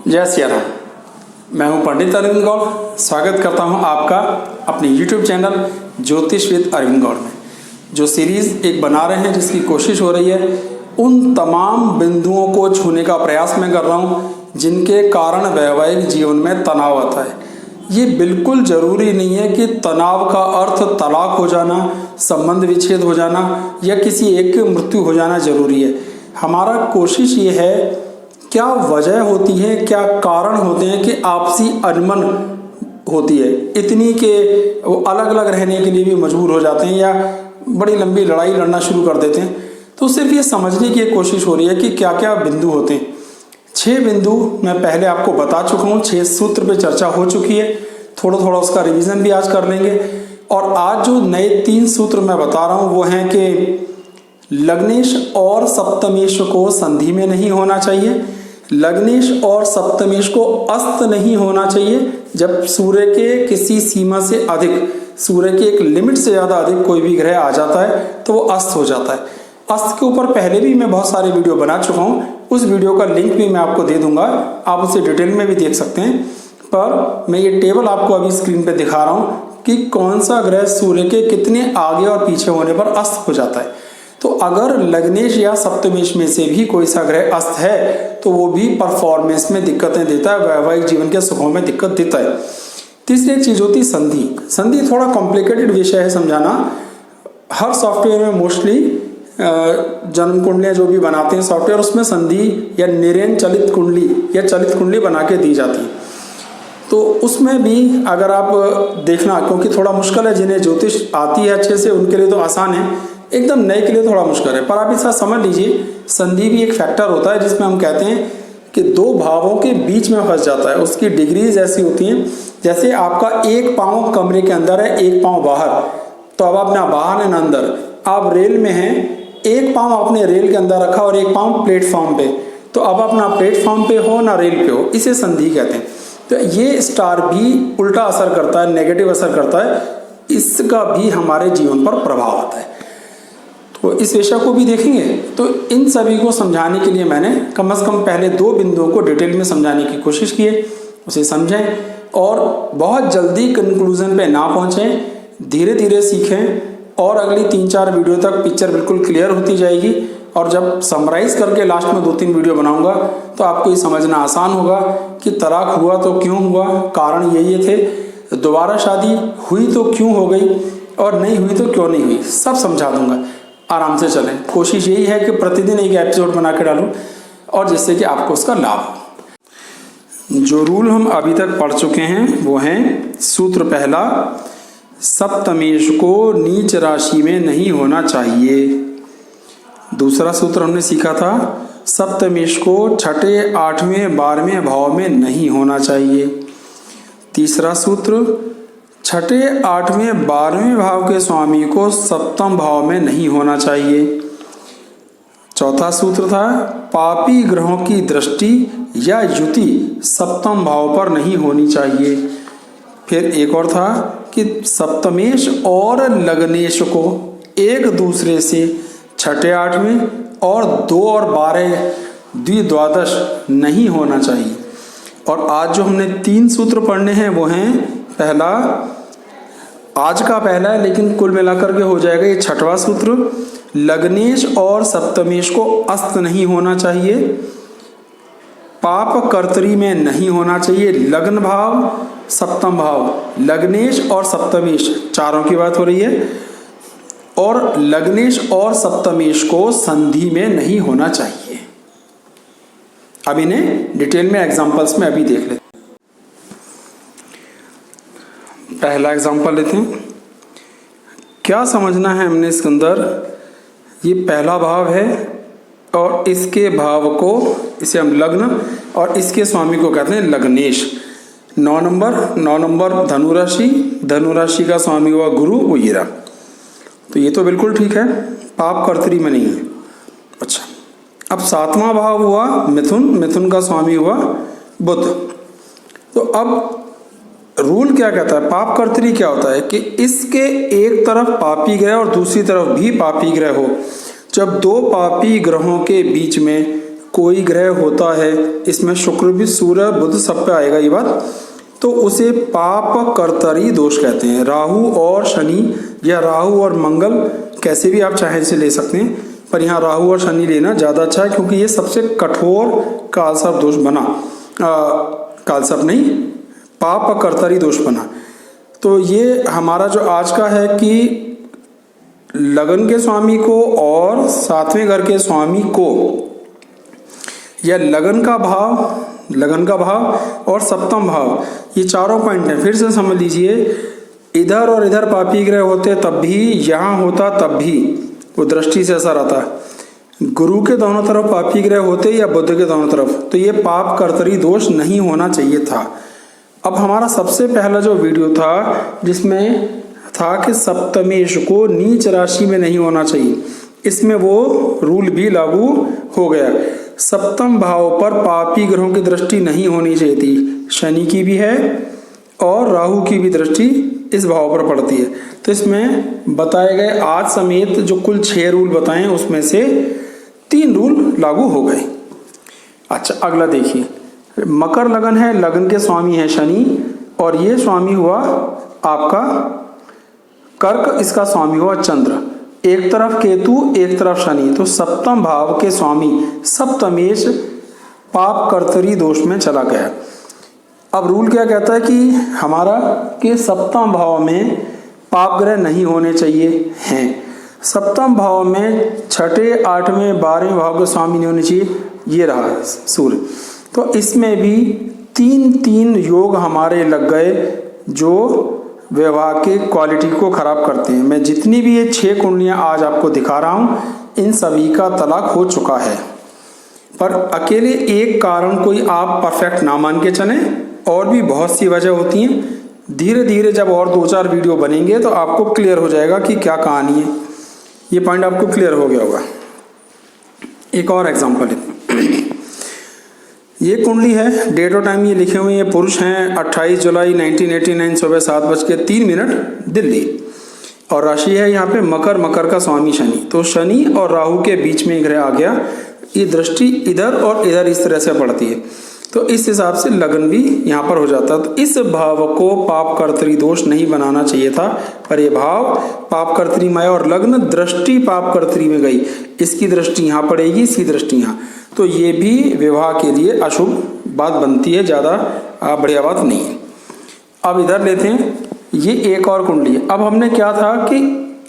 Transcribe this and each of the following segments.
जय सिया राम। मैं हूं पंडित अरविंद गौड़। स्वागत करता हूं आपका अपने YouTube चैनल ज्योतिष विद अरविंद गौड़ में। जो सीरीज़ एक बना रहे हैं, जिसकी कोशिश हो रही है उन तमाम बिंदुओं को छूने का प्रयास मैं कर रहा हूं जिनके कारण वैवाहिक जीवन में तनाव आता है। ये बिल्कुल ज़रूरी नहीं है कि तनाव का अर्थ तलाक हो जाना, संबंध विच्छेद हो जाना या किसी एक की मृत्यु हो जाना ज़रूरी है। हमारा कोशिश ये है क्या वजह होती है, क्या कारण होते हैं कि आपसी अनबन होती है इतनी कि वो अलग अलग रहने के लिए भी मजबूर हो जाते हैं या बड़ी लंबी लड़ाई लड़ना शुरू कर देते हैं। तो सिर्फ ये समझने की कोशिश हो रही है कि क्या क्या बिंदु होते हैं। 6 बिंदु मैं पहले आपको बता चुका हूँ, 6 सूत्र पे चर्चा हो चुकी है। थोड़ा थोड़ा उसका रिवीजन भी आज कर लेंगे। और आज जो नए 3 सूत्र मैं बता रहा हूँ वो हैं कि लग्नेश और सप्तमेश को संधि में नहीं होना चाहिए, लग्नेश और सप्तमेश को अस्त नहीं होना चाहिए। जब सूर्य के किसी सीमा से अधिक, सूर्य के एक लिमिट से ज़्यादा अधिक कोई भी ग्रह आ जाता है तो वो अस्त हो जाता है। अस्त के ऊपर पहले भी मैं बहुत सारे वीडियो बना चुका हूँ, उस वीडियो का लिंक भी मैं आपको दे दूंगा, आप उसे डिटेल में भी देख सकते हैं। पर मैं ये टेबल आपको अभी स्क्रीन पे दिखा रहा हूँ कि कौन सा ग्रह सूर्य के कितने आगे और पीछे होने पर अस्त हो जाता है। तो अगर लग्नेश या सप्तमेश में से भी कोई सा ग्रह अस्त है तो वो भी परफॉर्मेंस में दिक्कतें देता है, वैवाहिक जीवन के सुखों में दिक्कत देता है। तीसरी एक चीज होती है संधि। संधि थोड़ा कॉम्प्लिकेटेड विषय है समझाना। हर सॉफ्टवेयर में मोस्टली जन्म कुंडलियां जो भी बनाते हैं सॉफ्टवेयर, उसमें संधि या निरेन चलित कुंडली या चलित कुंडली बना के दी जाती है। तो उसमें भी अगर आप देखना, क्योंकि थोड़ा मुश्किल है, जिन्हें ज्योतिष आती है अच्छे से उनके लिए तो आसान है, एकदम नए के लिए थोड़ा मुश्किल है। पर आप इस समझ लीजिए, संधि भी एक फैक्टर होता है जिसमें हम कहते हैं कि 2 भावों के बीच में फंस जाता है। उसकी डिग्रीज ऐसी होती हैं, जैसे आपका एक पाँव कमरे के अंदर है, एक पाँव बाहर, तो अब आप ना बाहर है ना अंदर, आप रेल में हैं, एक पाँव आपने रेल के अंदर रखा और एक पाँव प्लेटफॉर्म पे, तो अब आप ना प्लेटफॉर्म पे हो ना रेल पे हो, इसे संधि कहते हैं। तो ये स्टार भी उल्टा असर करता है, नेगेटिव असर करता है, इसका भी हमारे जीवन पर प्रभाव आता है। तो इस विषय को भी देखेंगे। तो इन सभी को समझाने के लिए मैंने कम से कम पहले 2 बिंदुओं को डिटेल में समझाने की कोशिश की है, उसे समझें और बहुत जल्दी कंक्लूजन पे ना पहुंचें, धीरे धीरे सीखें और अगली 3-4 वीडियो तक पिक्चर बिल्कुल क्लियर होती जाएगी। और जब समराइज करके लास्ट में 2-3 वीडियो बनाऊंगा तो आपको ये समझना आसान होगा कि तलाक हुआ तो क्यों हुआ, कारण ये थे, दोबारा शादी हुई तो क्यों हो गई और नहीं हुई तो क्यों नहीं हुई, सब समझा दूंगा। आराम से चलें। कोशिश यही है कि प्रतिदिन एक एपिसोड बना के डालूं और जिससे कि आपको उसका लाभ हो। जो रूल हम अभी तक पढ़ चुके हैं वो हैं, सूत्र पहला, सप्तमेश को नीच राशि में नहीं होना चाहिए। दूसरा सूत्र हमने सीखा था, सप्तमेश को 6, 8वें, 12वें भाव में नहीं होना चाहिए। तीसरा सूत्र, 6, 8वें, 12वें भाव के स्वामी को सप्तम भाव में नहीं होना चाहिए। चौथा सूत्र था, पापी ग्रहों की दृष्टि या युति सप्तम भाव पर नहीं होनी चाहिए। फिर एक और था कि सप्तमेश और लग्नेश को एक दूसरे से 6, 8वें और 2 और 12 द्विद्वादश नहीं होना चाहिए। और आज जो हमने 3 सूत्र पढ़ने हैं वो हैं, पहला, आज का पहला है लेकिन कुल मिलाकर के हो जाएगा ये 6वां सूत्र, लग्नेश और सप्तमेश को अस्त नहीं होना चाहिए, पाप कर्तरी में नहीं होना चाहिए। लग्न भाव, सप्तम भाव, लग्नेश और सप्तमेश चारों की बात हो रही है, और लग्नेश और सप्तमेश को संधि में नहीं होना चाहिए। अब इन्हें डिटेल में एग्जांपल्स में अभी देख लेते हैं। पहला एग्जांपल लेते हैं। क्या समझना है हमने इसके अंदर, ये पहला भाव है और इसके भाव को, इसे हम लग्न और इसके स्वामी को कहते हैं लग्नेश। 9 नंबर धनुराशि, धनुराशि का स्वामी हुआ गुरु, वो ये रहा। तो ये तो बिल्कुल ठीक है, पाप कर्तरी में नहीं है। अच्छा, अब 7वां भाव हुआ मिथुन, मिथुन का स्वामी हुआ बुध। तो अब रूल क्या कहता है, पाप कर्तरी क्या होता है कि इसके एक तरफ पापी ग्रह और दूसरी तरफ भी पापी ग्रह हो। जब 2 पापी ग्रहों के बीच में कोई ग्रह होता है, इसमें शुक्र भी, सूर्य, बुध सब पे आएगा ये बात, तो उसे पाप कर्तरी दोष कहते हैं। राहु और शनि या राहु और मंगल, कैसे भी आप चाहे इसे ले सकते हैं, पर यहाँ राहु और शनि लेना ज़्यादा अच्छा है क्योंकि ये सबसे कठोर कालसर्प दोष बना, कालसर्प नहीं, पाप कर्तरी दोष बना। तो ये हमारा जो आज का है कि लगन के स्वामी को और सातवें घर के स्वामी को, या लगन का भाव और सप्तम भाव, ये चारों पॉइंट हैं। फिर से समझ लीजिए, इधर और इधर पापी ग्रह होते तब भी, यहाँ होता तब भी, वो दृष्टि से असर आता है। गुरु के दोनों तरफ पापी ग्रह होते या बुध के दोनों तरफ, तो ये पाप कर्तरी दोष नहीं होना चाहिए था। अब हमारा सबसे पहला जो वीडियो था जिसमें था कि सप्तमेश को नीच राशि में नहीं होना चाहिए, इसमें वो रूल भी लागू हो गया। सप्तम भाव पर पापी ग्रहों की दृष्टि नहीं होनी चाहिए थी, शनि की भी है और राहु की भी दृष्टि इस भाव पर पड़ती है। तो इसमें बताए गए आज समेत जो कुल 6 रूल बताए उसमें से 3 रूल लागू हो गए। अच्छा, अगला देखिए, मकर लगन है, लगन के स्वामी है शनि, और ये स्वामी हुआ आपका कर्क, इसका स्वामी हुआ चंद्र। एक तरफ केतु, एक तरफ शनि, तो सप्तम भाव के स्वामी सप्तमेश पाप कर्तरी दोष में चला गया। अब रूल क्या कहता है कि हमारा कि सप्तम भाव में पाप ग्रह नहीं होने चाहिए हैं। सप्तम भाव में 6ठे, 8वें, 12वें भाव के स्वामी नहीं होने चाहिए, ये रहा सूर्य। तो इसमें भी 3 योग हमारे लग गए जो विवाह के क्वालिटी को खराब करते हैं। मैं जितनी भी ये 6 कुंडलियां आज आपको दिखा रहा हूं, इन सभी का तलाक हो चुका है। पर अकेले एक कारण कोई आप परफेक्ट ना मान के चलें, और भी बहुत सी वजह होती हैं। धीरे धीरे जब और 2-4 वीडियो बनेंगे तो आपको क्लियर हो जाएगा कि क्या कहानी है। ये पॉइंट आपको क्लियर हो गया होगा। एक और एग्जांपल है, ये कुंडली है, डेट और टाइम ये लिखे हुए हैं, पुरुष हैं, 28 जुलाई 1989 सुबह 7:03 दिल्ली, और राशि है यहाँ पे मकर, मकर का स्वामी शनि। तो शनि और राहु के बीच में ग्रह आ गया, ये दृष्टि इधर और इधर इस तरह से पड़ती है, तो इस हिसाब से लगन भी यहाँ पर हो जाता है। तो इस भाव को पाप कर्तरी दोष नहीं बनाना चाहिए था, पर यह भाव पाप कर्तरी में आया और लग्न दृष्टि पाप कर्तरी में गई। इसकी दृष्टि यहाँ पड़ेगी, इसकी दृष्टि यहाँ, तो ये भी विवाह के लिए अशुभ बात बनती है, ज़्यादा बढ़िया बात नहीं है। अब इधर लेते हैं, ये एक और कुंडली है। अब हमने क्या था कि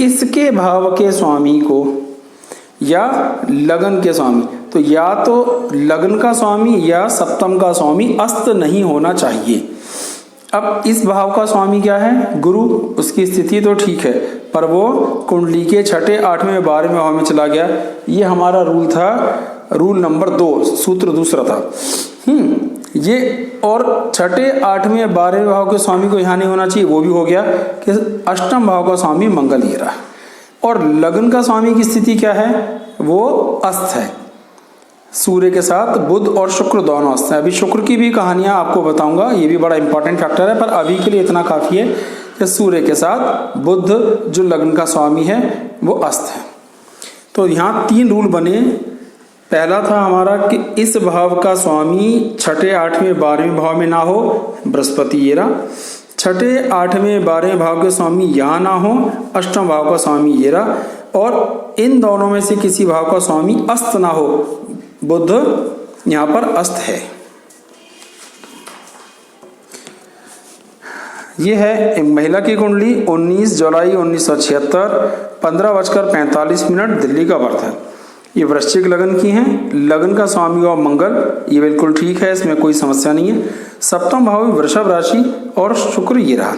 इसके भाव के स्वामी को या लगन के स्वामी, तो या तो लगन का स्वामी या सप्तम का स्वामी अस्त नहीं होना चाहिए। अब इस भाव का स्वामी क्या है? गुरु, उसकी स्थिति तो ठीक है, पर वो कुंडली के 6ठे, 8वें, 12वें भाव में चला गया। ये हमारा रूल था, रूल नंबर 2, सूत्र दूसरा था। ये और 6ठे, 8वें, 12वें भाव के स्वामी को यहाँ नहीं होना चाहिए, वो भी हो गया कि अष्टम भाव का स्वामी मंगल ये रहा। और लगन का स्वामी की स्थिति क्या है? वो अस्त है, सूर्य के साथ बुध और शुक्र दोनों अस्त हैं। अभी शुक्र की भी कहानियां आपको बताऊंगा, ये भी बड़ा इंपॉर्टेंट फैक्टर है, पर अभी के लिए इतना काफी है कि सूर्य के साथ बुध जो लगन का स्वामी है वो अस्त है। तो यहाँ 3 रूल बने। पहला था हमारा कि इस भाव का स्वामी 6ठे, 8वें, 12वें भाव में ना हो, बृहस्पति ये रहा। 6ठे, 8वें, 12वें भाव के स्वामी यहाँ ना हो, अष्टम भाव का स्वामी ये रहा। और इन दोनों में से किसी भाव का स्वामी अस्त ना हो, बुध यहाँ पर अस्त है। ये है महिला की कुंडली, 19 जुलाई 1976, 15:45 दिल्ली का बर्थ है। ये वृश्चिक लगन की हैं, लगन का स्वामी हुआ मंगल, ये बिल्कुल ठीक है, इसमें कोई समस्या नहीं है। सप्तम भाव वृषभ राशि और शुक्र ये रहा।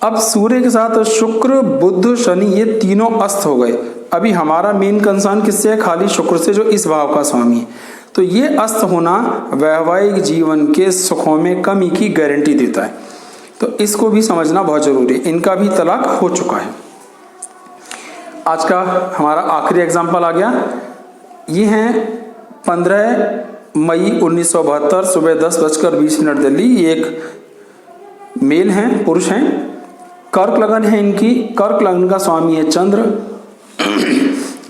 अब सूर्य के साथ शुक्र, बुध, शनि ये तीनों अस्त हो गए। अभी हमारा मेन कंसर्न किससे है? खाली शुक्र से, जो इस भाव का स्वामी है। तो ये अस्त होना वैवाहिक जीवन के सुखों में कमी की गारंटी देता है, तो इसको भी समझना बहुत जरूरी है। इनका भी तलाक हो चुका है। आज का हमारा आखिरी एग्जाम्पल आ गया। ये हैं 15 मई 1972 सुबह 10:20 दिल्ली। ये एक मेल हैं, पुरुष हैं, कर्क लगन है इनकी। कर्क लगन का स्वामी है चंद्र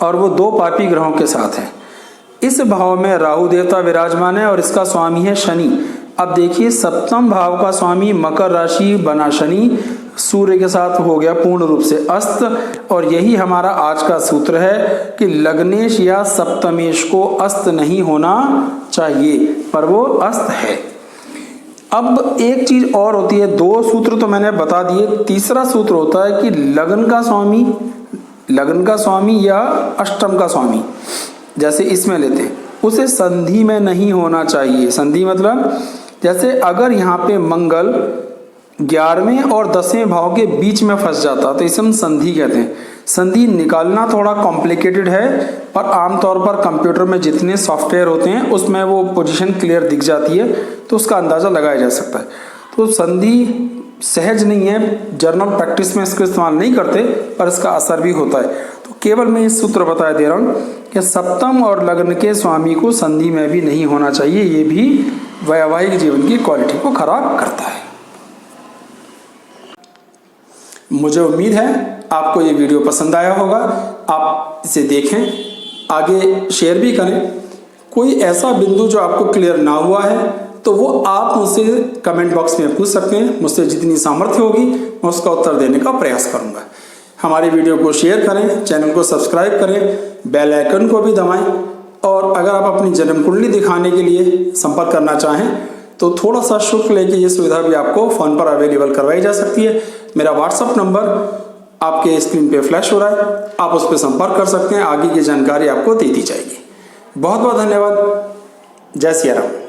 और वो 2 पापी ग्रहों के साथ है। इस भाव में राहु देवता विराजमान है और इसका स्वामी है शनि। अब देखिए सप्तम भाव का स्वामी मकर राशि बना शनि सूर्य के साथ हो गया पूर्ण रूप से अस्त। और यही हमारा आज का सूत्र है कि लग्नेश या सप्तमेश को अस्त नहीं होना चाहिए, पर वो अस्त है। अब एक चीज और होती है, दो सूत्र तो मैंने बता दिए, तीसरा सूत्र होता है कि लग्न का स्वामी या अष्टम का स्वामी, जैसे इसमें लेते हैं, उसे संधि में नहीं होना चाहिए। संधि मतलब जैसे अगर यहाँ पे मंगल 11वें और 10वें भाव के बीच में फंस जाता तो इसे हम संधि कहते हैं। संधि निकालना थोड़ा कॉम्प्लिकेटेड है, पर आमतौर पर कंप्यूटर में जितने सॉफ्टवेयर होते हैं उसमें वो पोजीशन क्लियर दिख जाती है, तो उसका अंदाज़ा लगाया जा सकता है। तो संधि सहज नहीं है, जर्नल प्रैक्टिस में इसका इस्तेमाल नहीं करते, पर इसका असर भी होता है। तो केवल मैं इस सूत्र बता दे रहा हूँ कि सप्तम और लग्न के स्वामी को संधि में भी नहीं होना चाहिए, ये भी वैवाहिक जीवन की क्वालिटी को खराब करता है। मुझे उम्मीद है आपको ये वीडियो पसंद आया होगा, आप इसे देखें, आगे शेयर भी करें। कोई ऐसा बिंदु जो आपको क्लियर ना हुआ है तो वो आप मुझसे कमेंट बॉक्स में पूछ सकते हैं, मुझसे जितनी सामर्थ्य होगी मैं उसका उत्तर देने का प्रयास करूंगा। हमारी वीडियो को शेयर करें, चैनल को सब्सक्राइब करें, बेल आइकन को भी दबाएं, और अगर आप अपनी जन्म कुंडली दिखाने के लिए संपर्क करना चाहें तो थोड़ा सा शुल्क लेके ये सुविधा भी आपको फ़ोन पर अवेलेबल करवाई जा सकती है। मेरा व्हाट्सअप नंबर आपके स्क्रीन पे फ्लैश हो रहा है, आप उस पर संपर्क कर सकते हैं, आगे की जानकारी आपको दे दी जाएगी। बहुत बहुत धन्यवाद। जय सिया राम।